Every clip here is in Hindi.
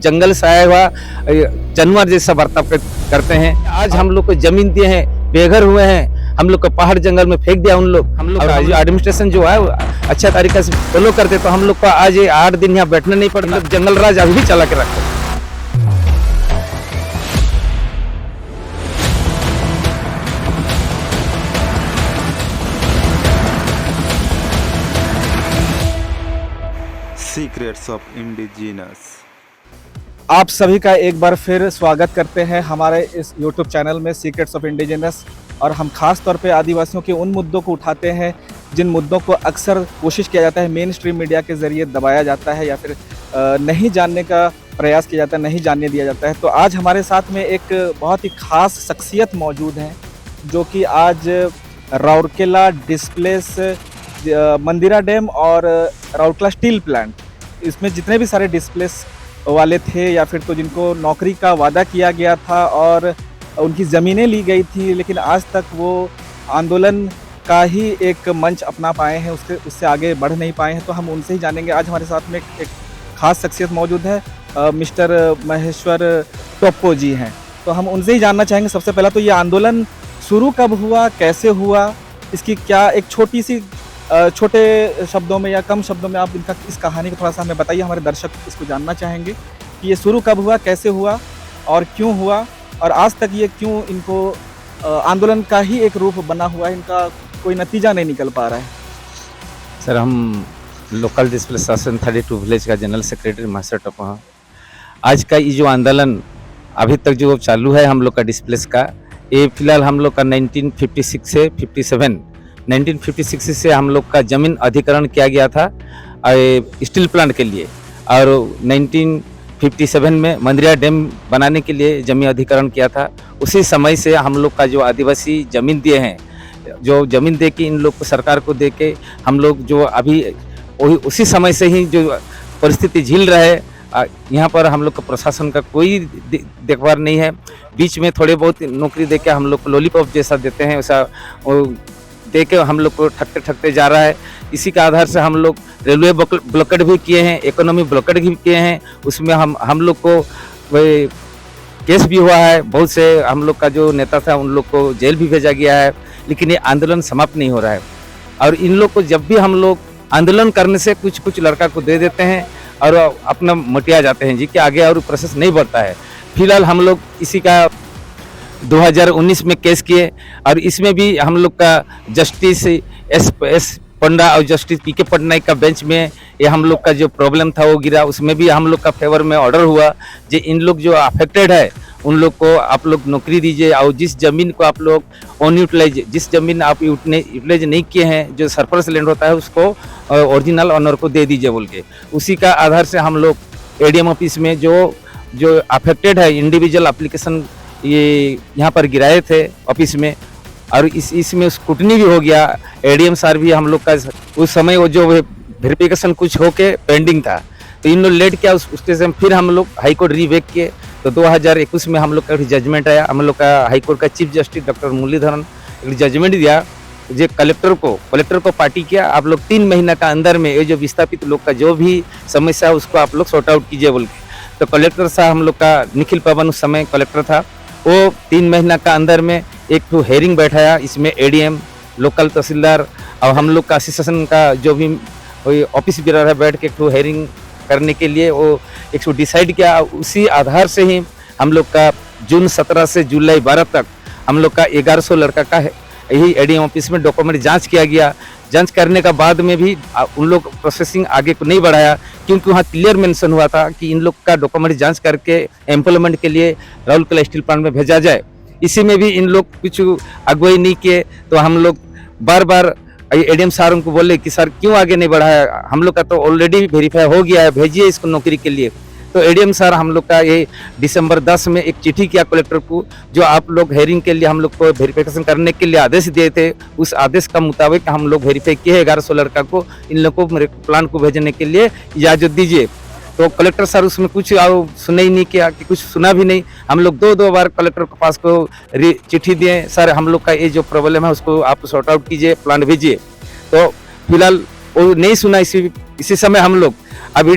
जंगल से आया हुआ जानवर जैसा बर्ताव करते हैं। आज हम लोग को जमीन दिए हैं, बेघर हुए हैं, हम लोग को पहाड़ जंगल में फेंक दिया उन लोग। हम लोग का एडमिनिस्ट्रेशन जो है अच्छा तरीके से फॉलो करते तो हम लोग को आज ये 8 दिन यहाँ बैठना नहीं पड़ता। जंगल राज अभी भी चला के रखते। Secrets of indigenous. आप सभी का एक बार फिर स्वागत करते हैं हमारे इस YouTube चैनल में सीक्रेट्स ऑफ इंडिजिनस। और हम खास तौर पे आदिवासियों के उन मुद्दों को उठाते हैं जिन मुद्दों को अक्सर कोशिश किया जाता है मेन स्ट्रीम मीडिया के ज़रिए दबाया जाता है या फिर नहीं जानने का प्रयास किया जाता है, नहीं जानने दिया जाता है। तो आज हमारे साथ में एक बहुत ही खास शख्सियत मौजूद हैं जो कि आज राउरकेला डिस्प्लेस मंदिरा डैम और राउरकेला स्टील प्लांट, इसमें जितने भी सारे डिस्प्लेस वाले थे या फिर तो जिनको नौकरी का वादा किया गया था और उनकी ज़मीनें ली गई थी, लेकिन आज तक वो आंदोलन का ही एक मंच अपना पाए हैं, उससे आगे बढ़ नहीं पाए हैं। तो हम उनसे ही जानेंगे। आज हमारे साथ में एक ख़ास शख्सियत मौजूद है, मिस्टर महेश्वर टोप्पो जी हैं। तो हम उनसे ही जानना चाहेंगे सबसे पहला तो ये आंदोलन शुरू कब हुआ, कैसे हुआ, इसकी क्या एक छोटे शब्दों में या कम शब्दों में आप इस कहानी को थोड़ा सा हमें बताइए। हमारे दर्शक इसको जानना चाहेंगे कि ये शुरू कब हुआ, कैसे हुआ और क्यों हुआ, और आज तक ये क्यों इनको आंदोलन का ही एक रूप बना हुआ है, इनका कोई नतीजा नहीं निकल पा रहा है। सर, हम लोकल डिस्प्लेस शासन 32 विलेज का जनरल सेक्रेटरी महेश्वर टोप्पो हैं। आज का ये जो आंदोलन अभी तक जो चालू है हम लोग का डिस्प्लेस का, ये फिलहाल हम लोग का 1956 से 57 1956 से हम लोग का ज़मीन अधिग्रहण किया गया था स्टील प्लांट के लिए, और 1957 में मंदिरा डैम बनाने के लिए ज़मीन अधिग्रहण किया था। उसी समय से हम लोग का जो आदिवासी ज़मीन दिए हैं, जो ज़मीन दे के इन लोग को सरकार को दे के हम लोग जो अभी उसी समय से ही जो परिस्थिति झेल रहे हैं, यहाँ पर हम लोग का प्रशासन का कोई देखभाल नहीं है। बीच में थोड़े बहुत नौकरी दे के हम लोग को लॉलीपॉप जैसा देते हैं, वैसा दे के हम लोग को ठगते जा रहा है। इसी के आधार से हम लोग रेलवे ब्लॉकेट भी किए हैं, इकोनॉमी ब्लॉकेट भी किए हैं। उसमें हम लोग को वही केस भी हुआ है, बहुत से हम लोग का जो नेता था उन लोग को जेल भी भेजा गया है। लेकिन ये आंदोलन समाप्त नहीं हो रहा है, और इन लोग को जब भी हम लोग आंदोलन करने से कुछ लड़का को दे देते हैं और अपना मटिया जाते हैं जी कि आगे और प्रोसेस नहीं बढ़ता है। फिलहाल हम लोग इसी का 2019 में केस किए, और इसमें भी हम लोग का जस्टिस एस पंडा और जस्टिस पीके पटनायक का बेंच में ये हम लोग का जो प्रॉब्लम था वो गिरा। उसमें भी हम लोग का फेवर में ऑर्डर हुआ जो इन लोग जो अफेक्टेड है उन लोग को आप लोग नौकरी दीजिए, और जिस ज़मीन को आप लोग अनयूटिलाइज, जिस ज़मीन आप यूटिलाइज नहीं किए हैं, जो सरप्लस लैंड होता है उसको ओरिजिनल ऑनर को दे दीजिए बोल के। उसी का आधार से हम लोग एडीएम ऑफिस में जो अफेक्टेड है इंडिविजुअल एप्लीकेशन ये यहाँ पर गिराए थे ऑफिस में, और इसमें स्क्रूटनी भी हो गया। एडीएम सर भी हम लोग का उस समय वो जो वेरिफिकेशन कुछ होके पेंडिंग था, तो इन लोग लेट किया। उसके से फिर हम लोग हाई कोर्ट रिवेक किए, तो 2021 में हम लोग का जजमेंट आया। हम लोग का हाई कोर्ट का चीफ जस्टिस डॉक्टर मुरलीधरन एक जजमेंट दिया, जो कलेक्टर को पार्टी किया, आप लोग 3 महीना का अंदर में ये जो विस्थापित लोग का जो भी समस्या है उसको आप लोग सॉर्ट आउट कीजिए बोल के। तो कलेक्टर साहब हम लोग का निखिल पवन उस समय कलेक्टर था, वो 3 महीना का अंदर में एक तो हेयरिंग बैठाया। इसमें एडीएम, लोकल तहसीलदार और हम लोग का एसोसिएशन का जो भी ऑफिस बियर है बैठ के एक तो हेयरिंग करने के लिए वो एक तो डिसाइड किया। उसी आधार से ही हम लोग का जून 17 से जुलाई 12 तक हम लोग का 1100 लड़का का यही एडीएम ऑफिस में डॉक्यूमेंट जांच किया गया। जांच करने का बाद में भी उन लोग प्रोसेसिंग आगे को नहीं बढ़ाया, क्योंकि वहाँ क्लियर मेंशन हुआ था कि इन लोग का डॉक्यूमेंट जांच करके एम्प्लॉयमेंट के लिए राउरकेला स्टील प्लांट में भेजा जाए। इसी में भी इन लोग कुछ अगुवाई नहीं किए, तो हम लोग बार एडीएम सारों को बोले कि सर क्यों आगे नहीं बढ़ाया, हम लोग का तो ऑलरेडी वेरीफाई हो गया है, भेजिए इसको नौकरी के लिए। तो एडीएम सर हम लोग का ये दिसंबर 10 में एक चिट्ठी किया कलेक्टर को, जो आप लोग हेयरिंग के लिए हम लोग को वेरिफिकेशन करने के लिए आदेश दिए थे, उस आदेश का मुताबिक हम लोग वेरीफाई किए 1100 लड़का को, इन लोगों को मेरे प्लान को भेजने के लिए इजाज़त दीजिए। तो कलेक्टर सर उसमें कुछ सुना ही नहीं किया, कि कुछ सुना भी नहीं। हम लोग दो बार कलेक्टर के पास को चिट्ठी दिए, सर हम लोग का ये जो प्रॉब्लम है उसको आप सॉर्ट आउट कीजिए, प्लान भेजिए। तो फिलहाल वो नहीं सुना। इसी समय हम लोग अभी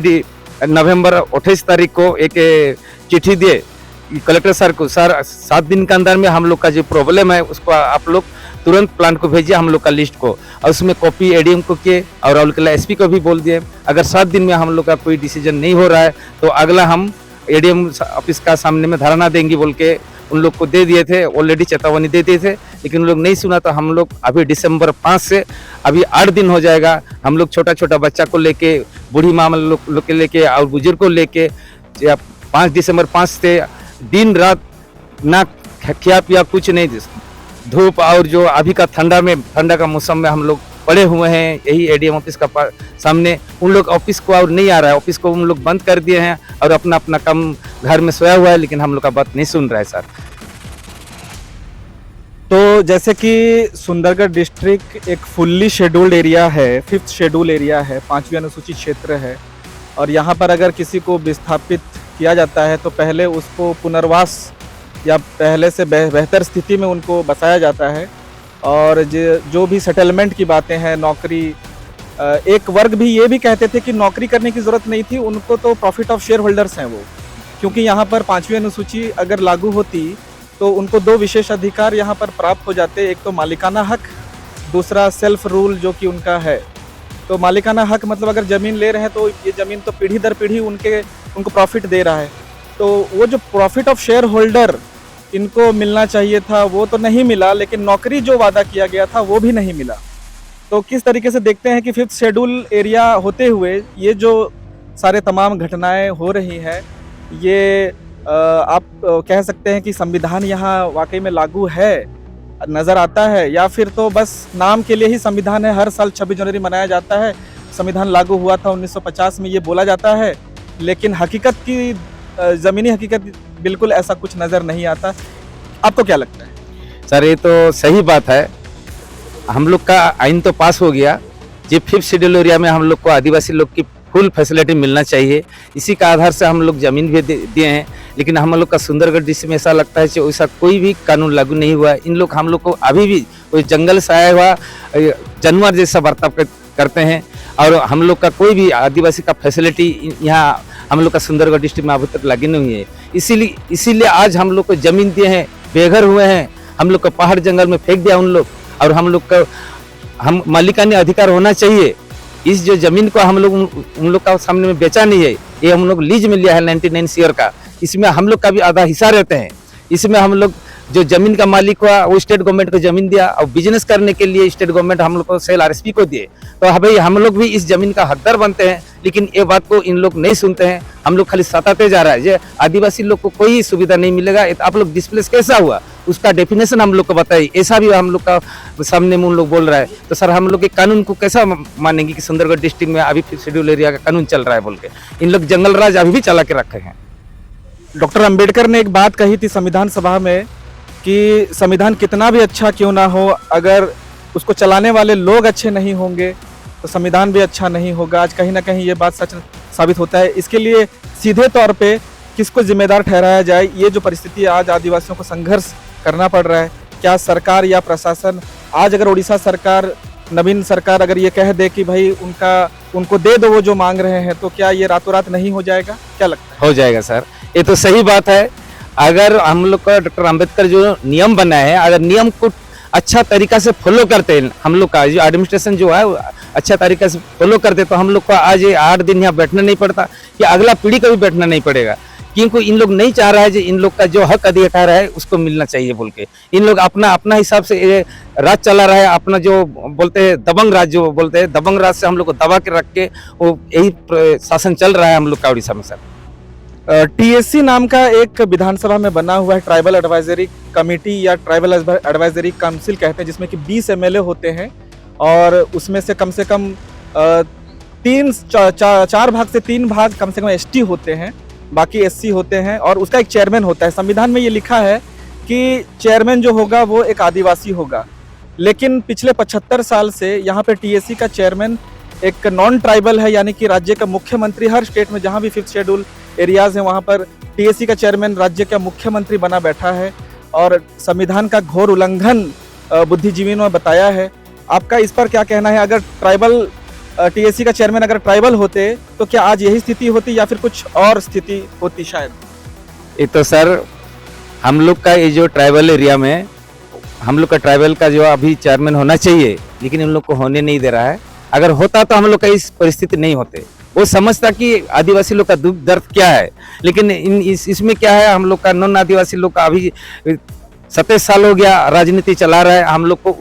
नवंबर 28 तारीख को एक चिट्ठी दिए कलेक्टर सर को, सर 7 दिन के अंदर में हम लोग का जो प्रॉब्लम है उसको आप लोग तुरंत प्लांट को भेजिए हम लोग का लिस्ट को, और उसमें कॉपी एडीएम को किए और राउरकेला एसपी को भी बोल दिए। अगर 7 दिन में हम लोग का कोई डिसीजन नहीं हो रहा है तो अगला हम एडीएम ऑफिस का सामने में धरना देंगे बोल के उन लोग को दे दिए थे, ऑलरेडी चेतावनी दे दिए थे, लेकिन उन लोग नहीं सुना। तो हम लोग अभी दिसंबर 5 से अभी 8 दिन हो जाएगा, हम लोग छोटा छोटा बच्चा को लेके, बूढ़ी माँ लोग के लेके और बुजुर्ग को लेके 5 दिसंबर 5 से दिन रात ना खिया पिया कुछ नहीं, धूप और जो अभी का ठंडा का मौसम में हम लोग पड़े हुए हैं यही एडीएम ऑफिस का सामने। उन लोग ऑफिस को और नहीं आ रहा है, ऑफिस को उन लोग बंद कर दिए हैं और अपना अपना काम घर में सोया हुआ है, लेकिन हम लोग का बात नहीं सुन रहा है सर। तो जैसे कि सुंदरगढ़ डिस्ट्रिक्ट एक फुल्ली शेड्यूल्ड एरिया है, 5th शेड्यूल एरिया है, 5वीं अनुसूचित क्षेत्र है, और यहाँ पर अगर किसी को विस्थापित किया जाता है तो पहले उसको पुनर्वास या पहले से बेहतर स्थिति में उनको बसाया जाता है। और जो भी सेटलमेंट की बातें हैं, नौकरी, एक वर्ग भी ये भी कहते थे कि नौकरी करने की ज़रूरत नहीं थी, उनको तो प्रॉफिट ऑफ शेयर होल्डर्स हैं वो, क्योंकि यहाँ पर 5वीं अनुसूची अगर लागू होती तो उनको 2 विशेष अधिकार यहाँ पर प्राप्त हो जाते, एक तो मालिकाना हक, दूसरा सेल्फ रूल जो कि उनका है। तो मालिकाना हक मतलब अगर ज़मीन ले रहे हैं तो ये ज़मीन तो पीढ़ी दर पीढ़ी उनको प्रॉफिट दे रहा है, तो वो जो प्रॉफिट ऑफ शेयर होल्डर इनको मिलना चाहिए था वो तो नहीं मिला, लेकिन नौकरी जो वादा किया गया था वो भी नहीं मिला। तो किस तरीके से देखते हैं कि 5th शेड्यूल एरिया होते हुए ये जो सारे तमाम घटनाएं हो रही हैं, ये आप कह सकते हैं कि संविधान यहाँ वाकई में लागू है, नज़र आता है, या फिर तो बस नाम के लिए ही संविधान है, हर साल 26 जनवरी मनाया जाता है, संविधान लागू हुआ था 1950 में ये बोला जाता है, लेकिन हकीकत की ज़मीनी हकीकत बिल्कुल ऐसा कुछ नज़र नहीं आता। आपको क्या लगता है? सर ये तो सही बात है, हम लोग का आइन तो पास हो गया, ये 5th शेड्यूल एरिया में हम लोग को आदिवासी लोग की फुल फैसिलिटी मिलना चाहिए, इसी का आधार से हम लोग ज़मीन भी दिए हैं, लेकिन हम लोग का सुंदरगढ़ डिस्ट्रिक्ट में ऐसा लगता है कि वैसा कोई भी कानून लागू नहीं हुआ। इन लोग हम लोग को अभी भी कोई जंगल से आया हुआ जानवर जैसा बर्ताव करते हैं, और हम लोग का कोई भी आदिवासी का फैसिलिटी यहाँ हम लोग का सुंदरगढ़ डिस्ट्रिक्ट में अभी तक लागू नहीं है। इसीलिए आज हम लोग को ज़मीन दिए हैं, बेघर हुए हैं, हम लोग को पहाड़ जंगल में फेंक दिया उन लोग, और हम लोग का हम मालिकानी अधिकार होना चाहिए। इस जो ज़मीन को हम लोग उन लोग का सामने में बेचा नहीं है, ये हम लोग लीज में लिया है 99 ईयर का, इसमें हम लोग का भी आधा हिस्सा रहते हैं। इसमें हम लोग जो ज़मीन का मालिक हुआ वो स्टेट गवर्नमेंट को ज़मीन दिया, और बिजनेस करने के लिए स्टेट गवर्नमेंट हम लोग को सेल आरएसपी को दिए, तो भाई हम लोग भी इस ज़मीन का हकदार बनते हैं, लेकिन ये बात को इन लोग नहीं सुनते हैं। हम लोग खाली सताते जा रहा है, जो आदिवासी लोग को कोई सुविधा नहीं मिलेगा। आप लोग डिस्प्लेस कैसा हुआ उसका डेफिनेशन हम लोग को बताइए, ऐसा भी हम लोग का सामने में उन लोग बोल रहा है। तो सर हम लोग के कानून को कैसा मानेंगे कि सुंदरगढ़ डिस्ट्रिक्ट में अभी 5th शेड्यूल एरिया का कानून चल रहा है बोल के? इन लोग जंगल राज अभी भी चला के रखे हैं। डॉक्टर अंबेडकर ने एक बात कही थी संविधान सभा में कि संविधान कितना भी अच्छा क्यों ना हो, अगर उसको चलाने वाले लोग अच्छे नहीं होंगे तो संविधान भी अच्छा नहीं होगा। आज कहीं ना कहीं ये बात सच साबित होता है। इसके लिए सीधे तौर पे किसको जिम्मेदार ठहराया जाए? ये जो परिस्थिति आज आदिवासियों को संघर्ष करना पड़ रहा है, क्या सरकार या प्रशासन, आज अगर उड़ीसा सरकार, नवीन सरकार अगर ये कह दे कि भाई उनको दे दो वो जो मांग रहे हैं, तो क्या ये रातों रात नहीं हो जाएगा? क्या लगता है? हो जाएगा सर, ये तो सही बात है। अगर हम लोग का डॉक्टर अंबेडकर जो नियम बनाए हैं, अगर नियम को अच्छा तरीका से फॉलो करते हैं, हम लोग का जो एडमिनिस्ट्रेशन जो है अच्छा तरीके से फॉलो करते, तो हम लोग को आज 8 दिन यहाँ बैठना नहीं पड़ता, कि अगला पीढ़ी को भी बैठना नहीं पड़ेगा। क्योंकि इन लोग नहीं चाह रहा है कि इन लोग का जो हक अधिकार है उसको मिलना चाहिए बोल के, इन लोग अपना हिसाब से राज चला रहा है, अपना जो बोलते हैं दबंग राज, जो बोलते हैं दबंग राज से हम लोग को दबा के रख के वो यही शासन चल रहा है हम लोग का उड़ीसा में सर। टीएससी नाम का एक विधानसभा में बना हुआ है ट्राइबल एडवाइजरी कमेटी या ट्राइबल एडवाइजरी काउंसिल कहते हैं, जिसमें कि 20 एमएलए होते हैं, और उसमें से कम 4 भाग से 3 भाग कम से कम एसटी होते हैं, बाकी एससी होते हैं, और उसका एक चेयरमैन होता है। संविधान में ये लिखा है कि चेयरमैन जो होगा वो एक आदिवासी होगा, लेकिन पिछले 75 साल से यहाँ पे टीएससी का चेयरमैन एक नॉन ट्राइबल है, यानी कि राज्य का मुख्यमंत्री। हर स्टेट में जहाँ भी 5th शेड्यूल एरियाज हैं वहाँ पर टीएससी का चेयरमैन राज्य का मुख्यमंत्री बना बैठा है, और संविधान का घोर उल्लंघन बुद्धिजीवियों ने बताया है। आपका इस पर क्या कहना है? अगर ट्राइबल टीएससी का चेयरमैन अगर ट्राइबल होते तो क्या आज यही स्थिति होती या फिर कुछ और स्थिति होती शायद? ये तो सर हम लोग का ये जो ट्राइबल एरिया में हम लोग का ट्राइबल का जो अभी चेयरमैन होना चाहिए, लेकिन इन लोग को होने नहीं दे रहा है। अगर होता तो हम लोग का इस परिस्थिति नहीं होते। वो समझता कि आदिवासी लोग का दुख दर्द क्या है, लेकिन इसमें क्या है, हम लोग का नॉन आदिवासी लोग का अभी 27 साल हो गया राजनीति चला रहा है, हम लोग को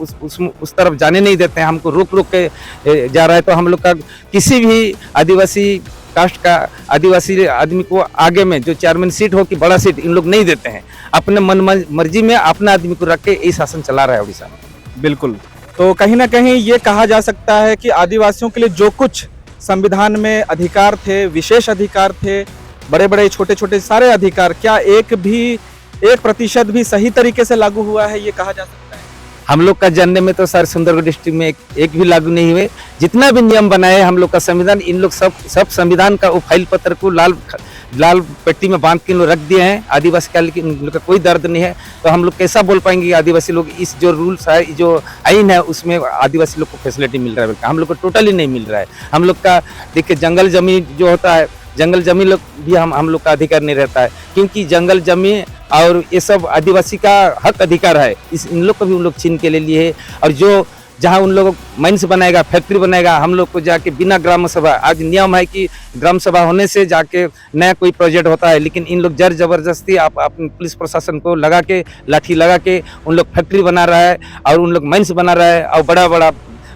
उस तरफ जाने नहीं देते हैं, हमको रोक रोक के जा रहा है। तो हम लोग का किसी भी आदिवासी कास्ट का आदिवासी आदमी को आगे में जो चेयरमैन सीट हो कि बड़ा सीट इन लोग नहीं देते हैं। अपने मन मर्जी में अपना आदमी को रख के यही शासन चला रहा है उड़ीसा में। बिल्कुल। तो कहीं ना कहीं ये कहा जा सकता है कि आदिवासियों के लिए जो कुछ संविधान में अधिकार थे, विशेष अधिकार थे, बड़े बड़े छोटे छोटे सारे अधिकार, क्या 1% भी सही तरीके से लागू हुआ है, ये कहा जा सकता है? हम लोग का जानने में तो सर सुंदरगढ़ डिस्ट्रिक्ट में एक भी लागू नहीं हुए। जितना भी नियम बनाए हम लोग का संविधान, इन लोग सब संविधान का वो फाइल पत्र को लाल पट्टी में बांध के इन लोग रख दिए हैं। आदिवासी का लेकिन इन लोग का कोई दर्द नहीं है। तो हम लोग कैसा बोल पाएंगे कि आदिवासी लोग इस जो रूल्स है, जो आइन है, उसमें आदिवासी लोग को फैसिलिटी मिल रहा है? हम लोग को टोटली नहीं मिल रहा है। हम लोग का देखिए जंगल जमीन जो होता है, जंगल जमीन लोग भी हम लोग का अधिकार नहीं रहता है, क्योंकि जंगल जमीन और ये सब आदिवासी का हक अधिकार है। इन लोग को भी उन लोग छीन के ले लिए। और जो जहाँ उन लोग माइंस बनाएगा, फैक्ट्री बनाएगा, हम लोग को जाके बिना ग्राम सभा, आज नियम है कि ग्राम सभा होने से जाके नया कोई प्रोजेक्ट होता है, लेकिन इन लोग जर जबरदस्ती अपने पुलिस प्रशासन को लगा के, लाठी लगा के उन लोग फैक्ट्री बना रहा है और उन लोग माइंस बना रहा है। और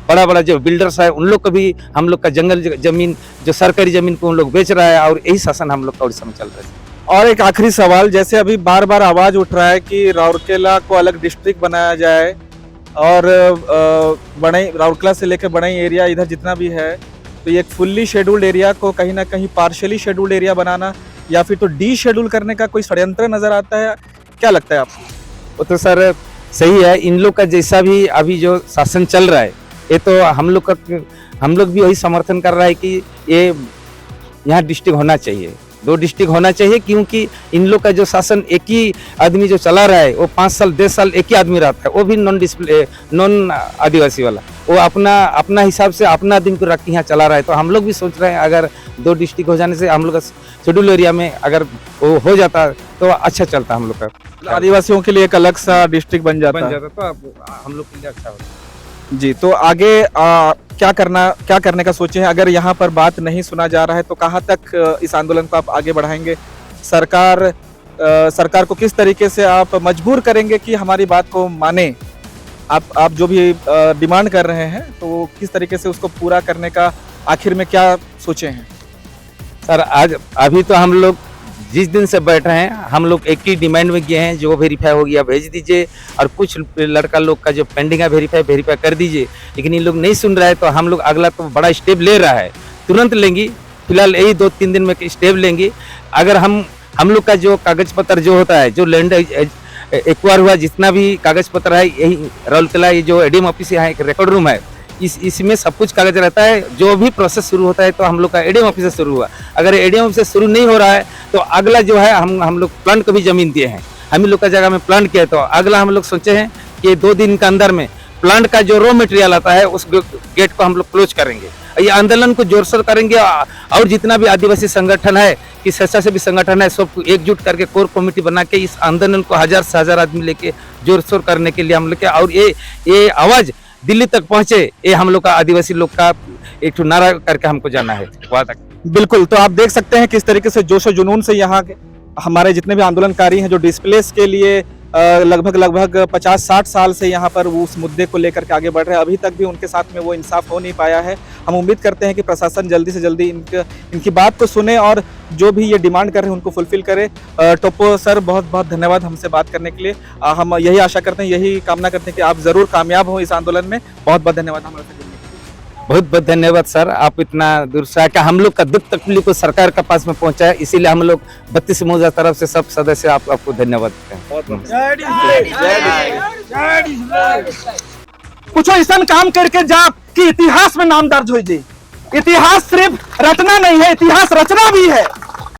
बड़ा बड़ा जो बिल्डर्स है उन लोग को भी हम लोग का जंगल जमीन, जो सरकारी जमीन को उन लोग बेच रहा है। और यही शासन हम लोग का उड़ीसा में चल रहा है। और एक आखिरी सवाल, जैसे अभी बार बार आवाज उठ रहा है कि राउरकेला को अलग डिस्ट्रिक्ट बनाया जाए और राउरकेला से लेकर बड़ई एरिया इधर जितना भी है, तो ये एक फुल्ली शेड्यूल्ड एरिया को कहीं ना कहीं पार्शियली शेड्यूल्ड एरिया बनाना या फिर तो डी शेड्यूल करने का कोई षड्यंत्र नजर आता है, क्या लगता है आपको? वो तो सर सही है। इन लोग का जैसा भी अभी जो शासन चल रहा है, ये तो हम लोग भी वही समर्थन कर रहा है कि ये यहाँ डिस्ट्रिक्ट होना चाहिए, 2 डिस्ट्रिक्ट होना चाहिए, क्योंकि इन लोग का जो शासन एक ही आदमी जो चला रहा है, वो 5 साल 10 साल एक ही आदमी रहता है, वो भी नॉन आदिवासी वाला, वो अपना हिसाब से अपना आदमी को रख के यहाँ चला रहा है। तो हम लोग भी सोच रहे हैं अगर 2 डिस्ट्रिक्ट हो जाने से हम लोग का शेड्यूल एरिया में अगर वो हो जाता तो अच्छा चलता हम लोग का। आदिवासियों के लिए एक अलग सा डिस्ट्रिक्ट बन जाता तो हम लोग के लिए अच्छा होता जी। तो आगे क्या करने का सोचे हैं? अगर यहाँ पर बात नहीं सुना जा रहा है तो कहाँ तक इस आंदोलन को आप आगे बढ़ाएंगे? सरकार को किस तरीके से आप मजबूर करेंगे कि हमारी बात को माने? आप जो भी डिमांड कर रहे हैं तो किस तरीके से उसको पूरा करने का आखिर में क्या सोचे हैं? सर आज अभी तो हम लोग जिस दिन से बैठ रहे हैं, हम लोग एक ही डिमांड में गए हैं, जो वेरीफाई हो गया भेज दीजिए, और कुछ लड़का लोग का जो पेंडिंग है वेरीफाई कर दीजिए। लेकिन ये लोग नहीं सुन रहा है, तो हम लोग अगला तो बड़ा स्टेप ले रहा है, तुरंत लेंगे। फिलहाल यही 2-3 दिन में स्टेप लेंगे। अगर हम लोग का जो कागज पत्र जो होता है, जो लैंड एक्वायर हुआ, जितना भी कागज पत्र है, यही राउरकेला ये जो एडीएम ऑफिस यहाँ एक रिकॉर्ड रूम है, इसमें सब कुछ कागज रहता है। जो भी प्रोसेस शुरू होता है तो हम लोग का एडीएम ऑफिस से शुरू हुआ। अगर एडीएम ऑफिस से शुरू नहीं हो रहा है तो अगला जो है, हम लोग प्लांट को भी जमीन दिए हैं, हम ही लोग का जगह में प्लांट किया है। तो अगला हम लोग सोचे हैं कि 2 दिन के अंदर में प्लांट का जो रॉ मटेरियल आता है उस गेट को हम लोग क्लोज करेंगे। ये आंदोलन को जोर शोर करेंगे। और जितना भी आदिवासी संगठन है, कि स्वेच्छा से भी संगठन है, सबको एकजुट करके कोर कमेटी बना के इस आंदोलन को 1000 से 1000 आदमी लेके जोर शोर करने के लिए हम लोग, और ये आवाज दिल्ली तक पहुंचे, ये हम लोग का आदिवासी लोग का एक नारा करके हमको जाना है वहां तक। बिल्कुल। तो आप देख सकते हैं किस तरीके से जोश और जुनून से यहाँ हमारे जितने भी आंदोलनकारी हैं, जो डिस्प्लेस के लिए लगभग 50-60 साल से यहाँ पर वो उस मुद्दे को लेकर के आगे बढ़ रहे हैं, अभी तक भी उनके साथ में वो इंसाफ हो नहीं पाया है। हम उम्मीद करते हैं कि प्रशासन जल्दी से जल्दी इनकी बात को सुने और जो भी ये डिमांड कर रहे हैं उनको फुलफिल करे। टोप्पो सर, बहुत बहुत धन्यवाद हमसे बात करने के लिए। हम यही आशा करते हैं, यही कामना करते हैं कि आप जरूर कामयाब हो इस आंदोलन में। बहुत बहुत धन्यवाद हमारे साथ जुड़ने के लिए। बहुत बहुत धन्यवाद सर, आप इतना दूर से आकर हम लोग का दुख तकलीफ को सरकार के पास में पहुंचा है, इसीलिए हम लोग 32 मौजा तरफ से सब सदस्य आपको धन्यवाद देते हैं। कुछ ऐसा काम करके जा कि इतिहास में नाम दर्ज हो जाए। इतिहास सिर्फ रटना नहीं है, इतिहास रचना भी है।